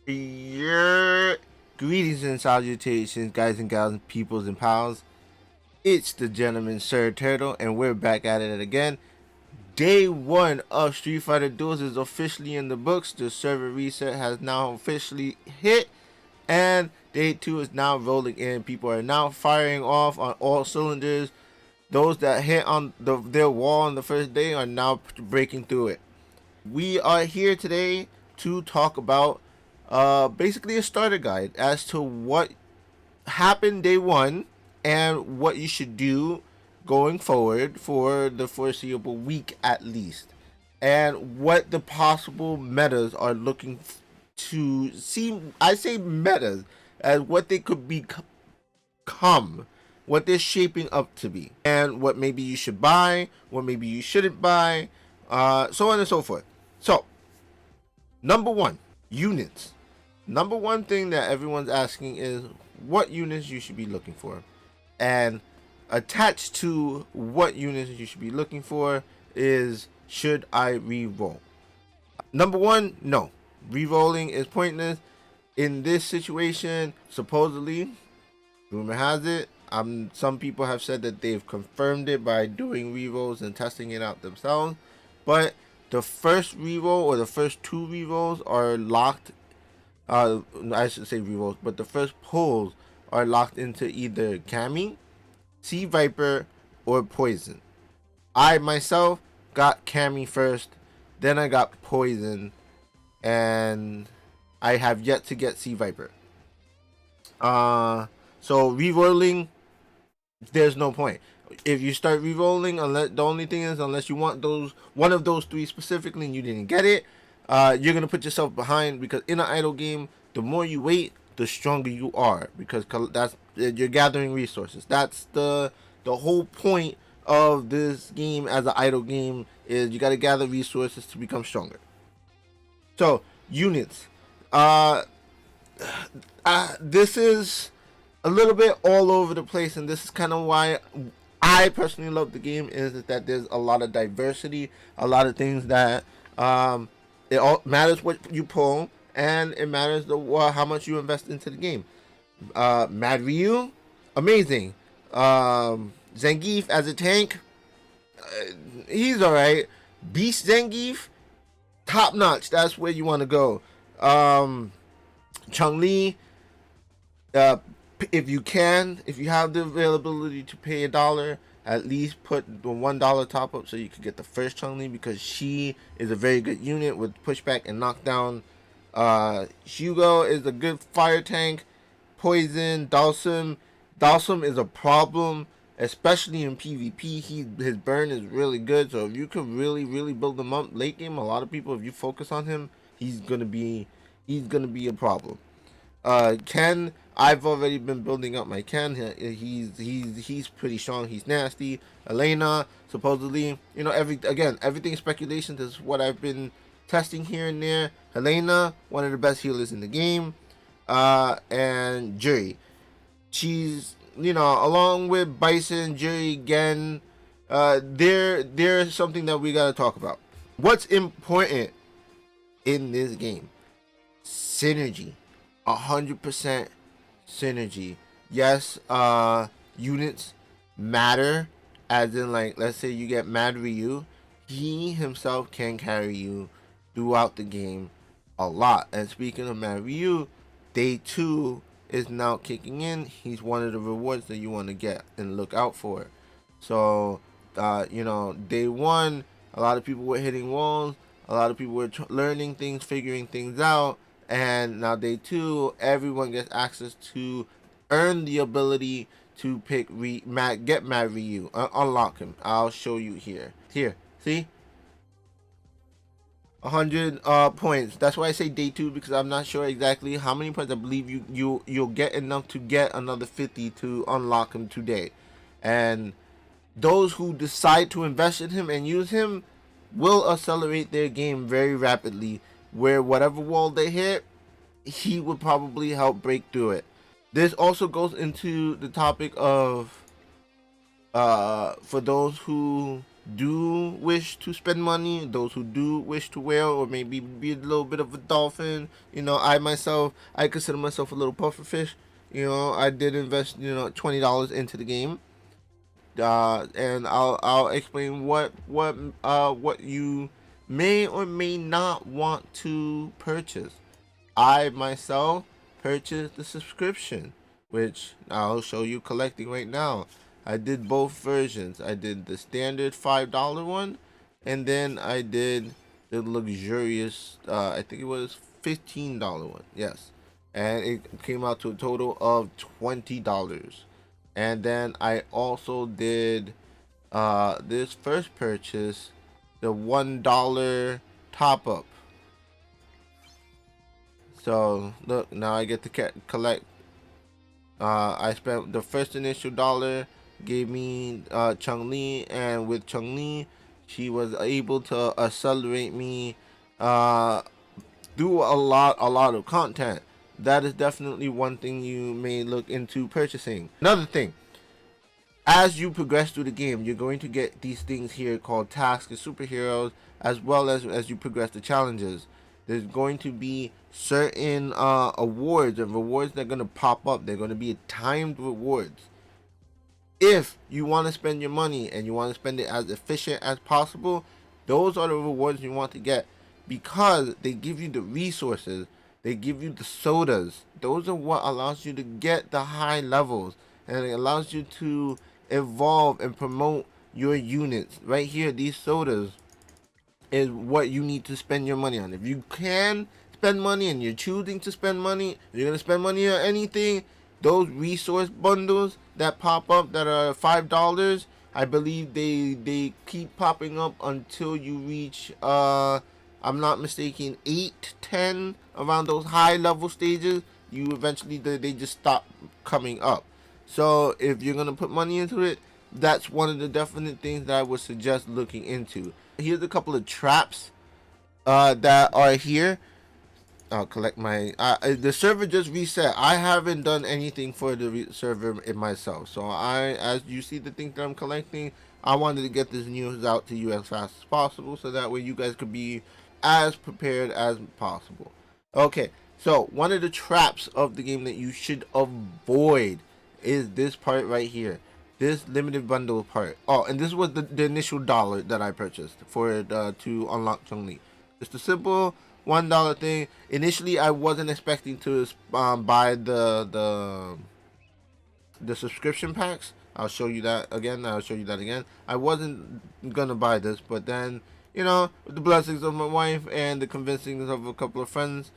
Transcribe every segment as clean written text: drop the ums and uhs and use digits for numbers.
Your greetings and salutations, guys and gals, and peoples and pals. It's the gentleman Sir Turtle, and we're back at it again. Day one of Street Fighter Duels is officially in the books. The server reset has now officially hit, and day two is now rolling in. People are now firing off on all cylinders. Those that hit on their wall on the first day are now breaking through it. We are here today to talk about basically a starter guide as to what happened day one and what you should do going forward for the foreseeable week at least, and what the possible metas are looking to see. I say metas as what they could become, what they're shaping up to be, and what maybe you should buy, what maybe you shouldn't buy, so on and so forth. So, number one, units. Number one thing that everyone's asking is what units you should be looking for. And attached to what units you should be looking for is, should I re-roll? Number one, no. Re-rolling is pointless. In this situation, supposedly, rumor has it, some people have said that they've confirmed it by doing re-rolls and testing it out themselves. But the first re-roll or the first two re-rolls are locked. I should say re-rolls, but the first pulls are locked into either Cammy, Sea Viper, or Poison. I myself got Cammy first, then I got Poison, and I have yet to get Sea Viper. So re-rolling, there's no point. If you start re-rolling, unless the only thing is, unless you want one of those three specifically and you didn't get it, you're gonna put yourself behind, because in an idle game, the more you wait, the stronger you are, because that's, you're gathering resources. That's the whole point of this game as an idle game, is you got to gather resources to become stronger. So units, this is a little bit all over the place, and this is kind of why I personally love the game, is that there's a lot of diversity, a lot of things that it all matters what you pull, and it matters how much you invest into the game. Mad Ryu, amazing. Zangief as a tank, he's alright. Beast Zangief, top notch. That's where you want to go. Chun-Li, if you have the availability to pay $1, at least put the $1 top up so you could get the first Chun-Li, because she is a very good unit with pushback and knockdown. Hugo is a good fire tank. Poison, Dalsum is a problem, especially in PvP. His burn is really good, so if you could really build him up late game, a lot of people, if you focus on him, he's gonna be a problem. Ken, I've already been building up my Ken. He's pretty strong. He's nasty. Elena, supposedly, everything speculation. This is what I've been testing here and there. Helena, one of the best healers in the game. And Jury, she's, along with Bison, Jury, Gen, they're something that we gotta talk about. What's important in this game? Synergy. 100% synergy. Yes, units matter, as in, like, let's say you get Mad Ryu, he himself can carry you throughout the game a lot. And speaking of Mad Ryu, day 2 is now kicking in. He's one of the rewards that you want to get and look out for. So day 1, a lot of people were hitting walls, a lot of people were learning things, figuring things out. And now day 2, everyone gets access to earn the ability to pick get Mad Ryu, unlock him. I'll show you here. Here, see, 100 points. That's why I say day 2, because I'm not sure exactly how many points. I believe you'll get enough to get another 50 to unlock him today. And those who decide to invest in him and use him will accelerate their game very rapidly, where whatever wall they hit, he would probably help break through it. This also goes into the topic of for those who do wish to spend money, those who do wish to whale or maybe be a little bit of a dolphin, I myself, I consider myself a little puffer fish. I did invest, $20 into the game. And I'll explain what you may or may not want to purchase. I myself purchased the subscription, which I'll show you collecting right now. I did both versions. I did the standard $5 one, and then I did the luxurious, I think it was $15 one. Yes, and it came out to a total of $20. And then I also did this first purchase, the $1 top up. So look, now I get to collect. I spent the first initial dollar, gave me Chung Li, and with Chung Li, she was able to accelerate me do a lot of content. That is definitely one thing you may look into purchasing. Another thing, as you progress through the game, you're going to get these things here called tasks and superheroes, as well as you progress the challenges. There's going to be certain awards and rewards that are going to pop up. They're going to be timed rewards. If you want to spend your money and you want to spend it as efficient as possible, those are the rewards you want to get, because they give you the resources, they give you the sodas. Those are what allows you to get the high levels, and it allows you to evolve and promote your units. Right here, these sodas is what you need to spend your money on. If you can spend money and you're choosing to spend money, you're gonna spend money on anything, those resource bundles that pop up that are $5, I believe they keep popping up until you reach I'm not mistaken 8, 10, around those high level stages. You eventually they just stop coming up. So if you're gonna put money into it, that's one of the definite things that I would suggest looking into. Here's a couple of traps that are here. I'll collect my the server just reset. I haven't done anything for the server in myself, so as you see the things that I'm collecting, I wanted to get this news out to you as fast as possible, so that way you guys could be as prepared as possible. Okay, so one of the traps of the game that you should avoid is this part right here, this limited bundle part. Oh, and this was the initial dollar that I purchased for it to unlock Chun-Li. Just a simple $1 thing. Initially, I wasn't expecting to buy the subscription packs. I'll show you that again. I wasn't gonna buy this, but then, with the blessings of my wife and the convincing of a couple of friends,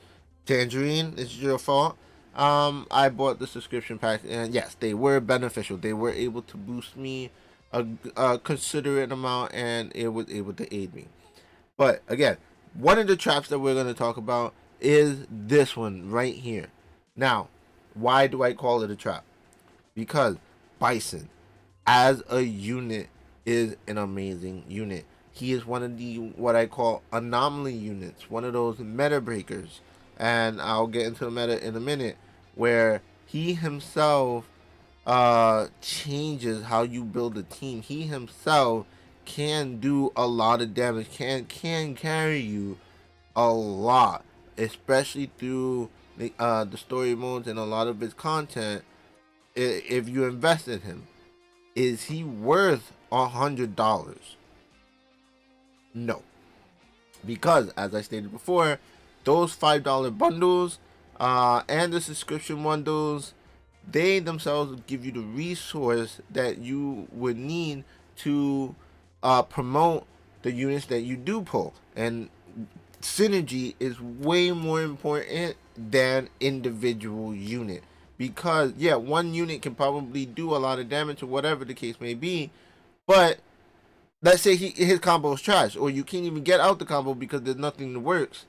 Tangerine, it's your fault. I bought the subscription pack, and yes, they were beneficial. They were able to boost me a considerate amount, and it was able to aid me. But again, one of the traps that we're going to talk about is this one right here. Now, why do I call it a trap? Because Bison, as a unit, is an amazing unit. He is one of the what I call anomaly units, one of those meta breakers, and I'll get into the meta in a minute, where he himself changes how you build a team. He himself can do a lot of damage, can carry you a lot, especially through the story modes and a lot of his content. If you invest in him, is he worth $100? No, because as I stated before, those $5 bundles and the subscription bundles, they themselves give you the resource that you would need to promote the units that you do pull. And synergy is way more important than individual unit, because yeah, one unit can probably do a lot of damage or whatever the case may be, but let's say his combo is trash, or you can't even get out the combo because there's nothing that works,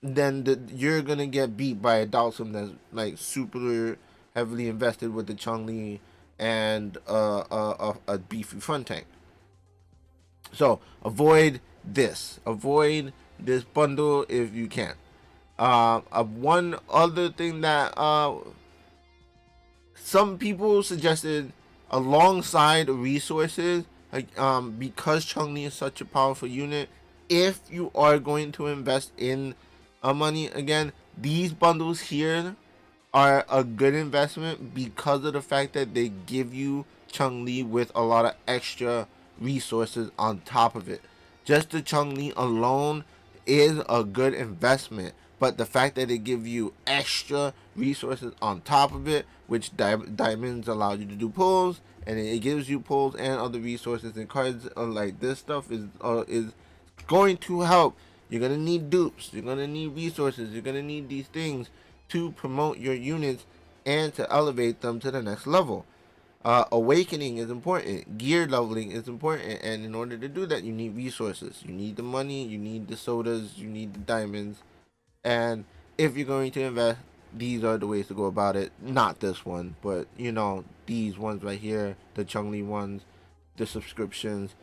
then you're gonna get beat by a Dhalsim that's like super heavily invested with the Chun-Li and a beefy front tank. So avoid this. Avoid this bundle if you can. One other thing that some people suggested alongside resources like, because Chun-Li is such a powerful unit, if you are going to invest in money again, these bundles here are a good investment because of the fact that they give you Chun-Li with a lot of extra resources on top of it. Just the Chun-Li alone is a good investment, but the fact that they give you extra resources on top of it, which diamonds allow you to do pulls, and it gives you pulls and other resources and cards, like this stuff is going to help. You're gonna need dupes. You're gonna need resources. You're gonna need these things to promote your units and to elevate them to the next level. Awakening is important. Gear leveling is important, and in order to do that, you need resources. You need the money. You need the sodas. You need the diamonds. And if you're going to invest, these are the ways to go about it. Not this one, but these ones right here, the Chun-Li ones, the subscriptions.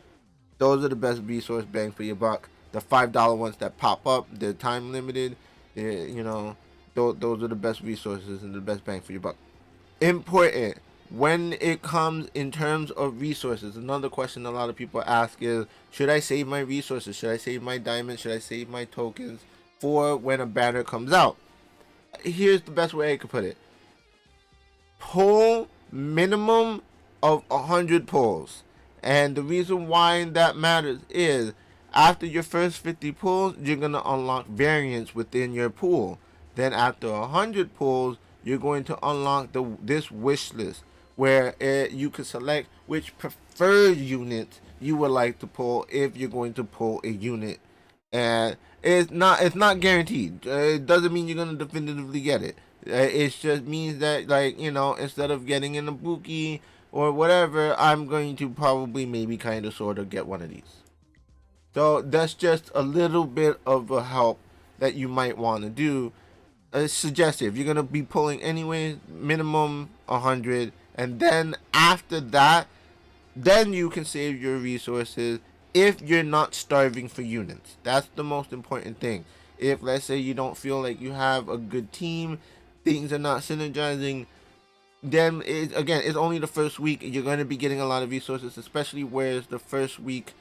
Those are the best resource bang for your buck. The $5 ones that pop up, they're time limited. Those are the best resources and the best bang for your buck. Important when it comes in terms of resources. Another question a lot of people ask is, should I save my resources? Should I save my diamonds? Should I save my tokens for when a banner comes out? Here's the best way I could put it. Pull minimum of 100 pulls. And the reason why that matters is after your first 50 pulls, you're going to unlock variants within your pool. Then after 100 pulls, you're going to unlock this wish list where you can select which preferred unit you would like to pull if you're going to pull a unit. And it's not guaranteed. It doesn't mean you're gonna definitively get it. It just means that, like, instead of getting in a Buki or whatever, I'm going to probably maybe kind of sort of get one of these. So that's just a little bit of a help that you might want to do. Suggestive. You're gonna be pulling anyway, minimum 100, and then after that, then you can save your resources if you're not starving for units. That's the most important thing. If, let's say, you don't feel like you have a good team, things are not synergizing, then it's only the first week. You're going to be getting a lot of resources, especially where it's the first week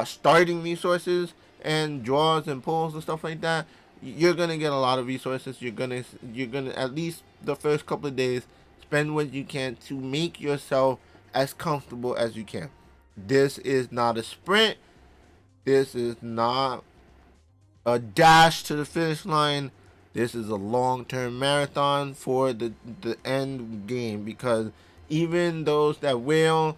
starting resources and draws and pulls and stuff like that. You're gonna get a lot of resources. You're gonna at least the first couple of days spend what you can to make yourself as comfortable as you can. This is not a sprint. This is not a dash to the finish line. This is a long-term marathon for the end game, because even those that will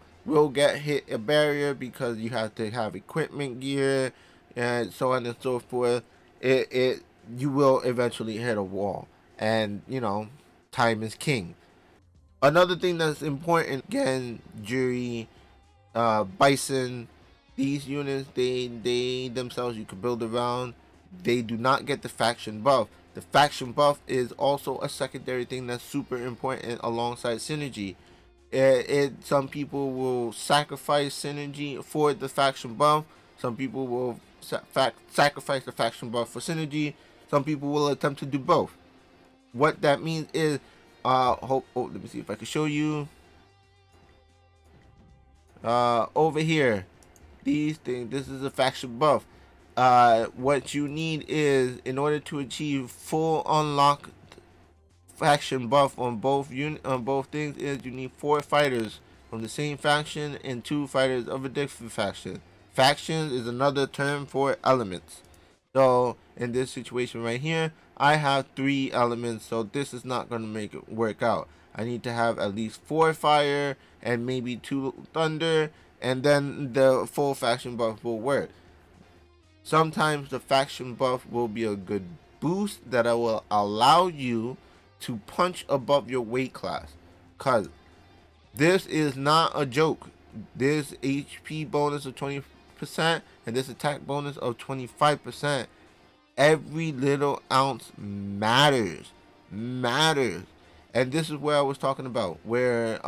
get hit a barrier because you have to have equipment gear and so on and so forth. It You will eventually hit a wall, and time is king. Another thing that's important, again, jury, bison, these units, they themselves you can build around. They do not get the faction buff. The faction buff is also a secondary thing that's super important alongside synergy. Some people will sacrifice synergy for the faction buff. Some people will sacrifice the faction buff for synergy. Some people will attempt to do both. What that means is, let me see if I can show you. Over here, these things. This is a faction buff. What you need is, in order to achieve full unlock faction buff on both things, is you need 4 fighters from the same faction and 2 fighters of a different faction. Factions is another term for elements. So in this situation right here, I have 3 elements, so this is not going to make it work out. I need to have at least 4 fire and maybe 2 thunder, and then the full faction buff will work. Sometimes the faction buff will be a good boost that will allow you to punch above your weight class, because this is not a joke. This HP bonus of 20% and this attack bonus of 25%, every little ounce matters. And this is where I was talking about, where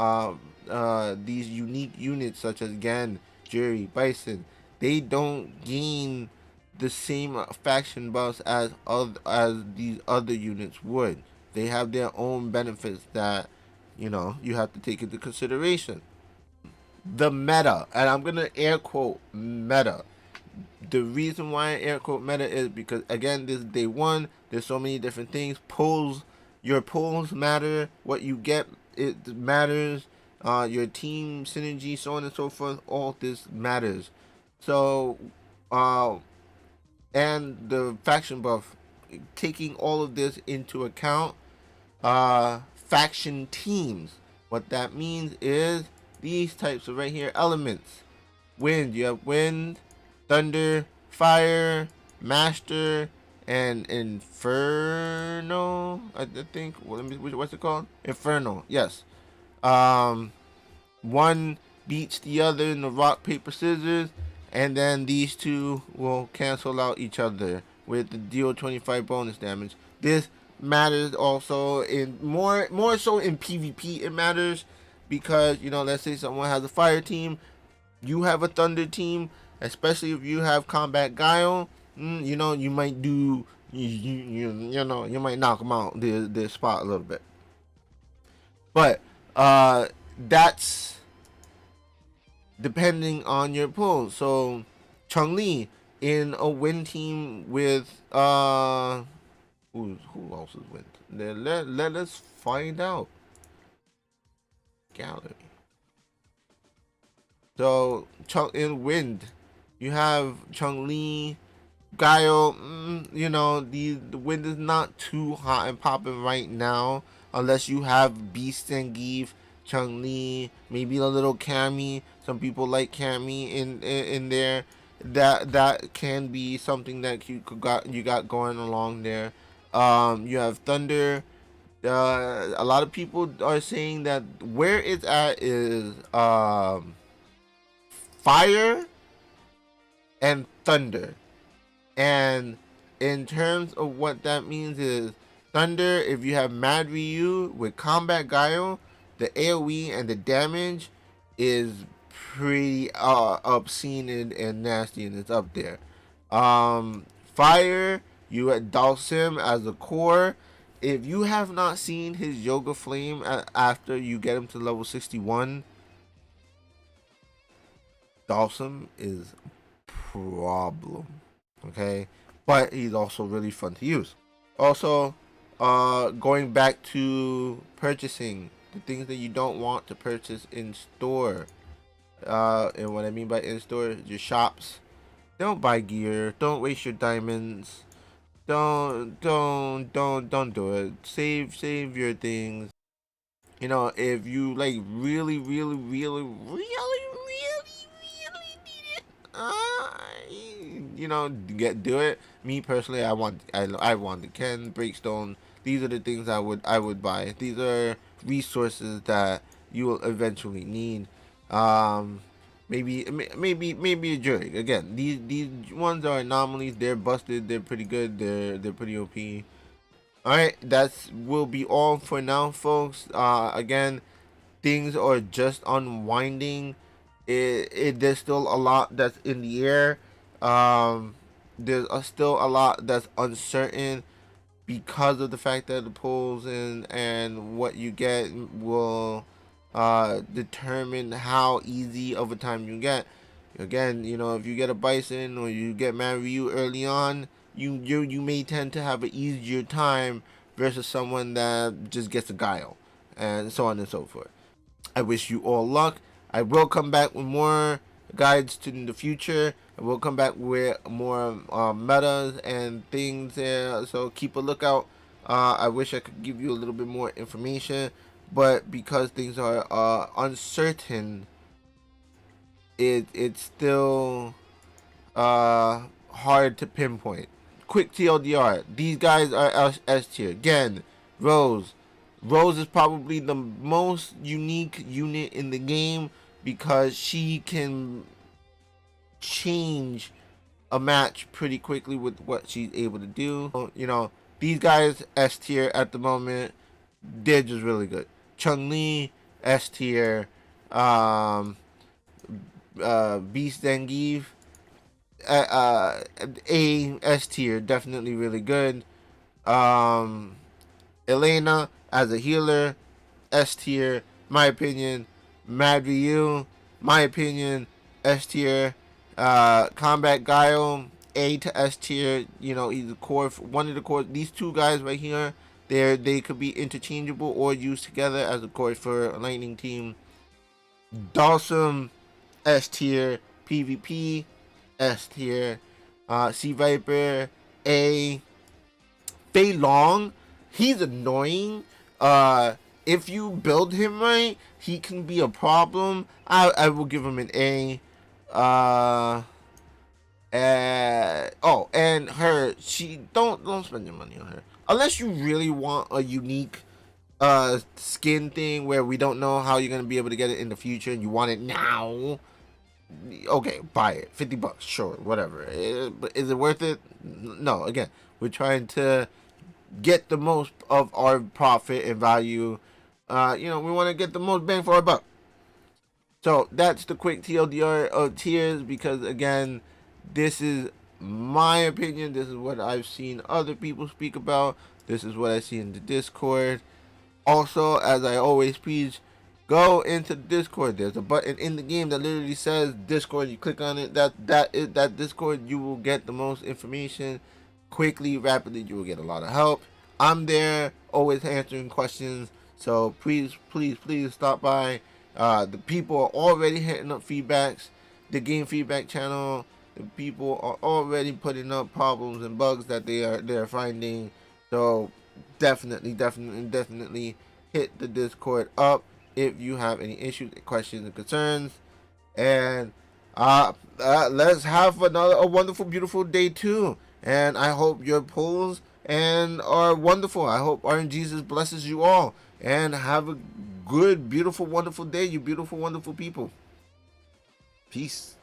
these unique units such as Gan, Jerry, Bison, they don't gain the same faction buffs as these other units would. They have their own benefits that you have to take into consideration. the meta, and I'm gonna air quote meta. The reason why I air quote meta is because again, this is day one. There's so many different things. Pulls, your pulls matter. What you get, it matters. Your team synergy, so on and so forth. All this matters. So, uh, and the faction buff, taking all of this into account. Faction teams. What that means is these types of right here elements. Wind, you have wind, thunder, fire, master, and inferno. I think. Well, let me. What's it called? Inferno. Yes. Um, one beats the other in the rock paper scissors, and then these two will cancel out each other with the deal 25 bonus damage. This matters also in more so in PvP. It matters because, you know, let's say someone has a fire team, you have a thunder team, especially if you have combat guile. You know, you might do you know, you might knock them out the spot a little bit, but that's depending on your pull. So Chung Li in a win team with who else is win? Let us find out. Gallery. So Chung in wind, you have Chung Li, Guile. You know, the wind is not too hot and popping right now unless you have Beast and Give, Chung Li, maybe a little Cammy. Some people like Cammy in there. That can be something that you got going along there. You have Thunder. A lot of people are saying that where it's at is fire and thunder. And in terms of what that means is thunder, if you have Mad Ryu with combat guile, the AoE and the damage is pretty obscene and nasty, and it's up there. Fire, you had Dalsim as a core. If you have not seen his Yoga Flame after you get him to level 61, Dalsim is problem. Okay, but he's also really fun to use. Also, going back to purchasing the things that you don't want to purchase in store. And what I mean by in store, your shops. Don't buy gear. Don't waste your diamonds. Don't do it. Save your things. You know, if you like really need it, you know, do it. Me personally, I want the Ken Breakstone. These are the things I would buy. These are resources that you will eventually need. Um, maybe a jury. Again, these ones are anomalies. They're busted. They're pretty good. They're pretty OP. All right, that's will be all for now, folks. Again, things are just unwinding. There's still a lot that's in the air. There's still a lot that's uncertain because of the fact that the pulls and what you get will determine how easy of a time you get. Again, you know, if you get a Bison or you get Ryu early on, you may tend to have an easier time versus someone that just gets a Guile, and so on and so forth. I wish you all luck. I will come back with more guides to the future. I will come back with more metas and things there. So keep a lookout. I wish I could give you a little bit more information, but because things are uncertain, it's still hard to pinpoint. Quick TLDR: these guys are S tier. Again, Rose. Rose is probably the most unique unit in the game because she can change a match pretty quickly with what she's able to do. You know, these guys S tier at the moment. They're just really good. Chung Li S tier. Beast Zangief A S tier, definitely really good. Elena as a healer, S tier. My opinion. Mad Ryu, My opinion, S tier. Combat Guile, A to S tier. You know, either core, one of the core. These two guys right here, they could be interchangeable or used together as a core for a Lightning team. Dawson, S tier. PvP, S tier. Sea Viper, A. Fei Long, he's annoying. If you build him right, he can be a problem. I will give him an A. Uh, oh, and her, she don't spend your money on her unless you really want a unique skin thing where we don't know how you're gonna be able to get it in the future and you want it now. Okay, buy it. $50, sure, whatever. But is it worth it? No. Again, we're trying to get the most of our profit and value. We want to get the most bang for our buck. So that's the quick TLDR of tiers because again, this is my opinion. This is what I've seen other people speak about. This is what I see in the Discord. Also, as I always preach, go into Discord. There's a button in the game that literally says Discord. You click on it. That Discord. You will get the most information quickly, rapidly. You will get a lot of help. I'm there, always answering questions. So please stop by. The people are already hitting up feedbacks. The game feedback channel. The people are already putting up problems and bugs that they're finding. So definitely hit the Discord up if you have any issues, questions, and concerns. And let's have a wonderful, beautiful day too. And I hope your polls and are wonderful. I hope RNGesus blesses you all and have a good, beautiful, wonderful day, you beautiful, wonderful people. Peace.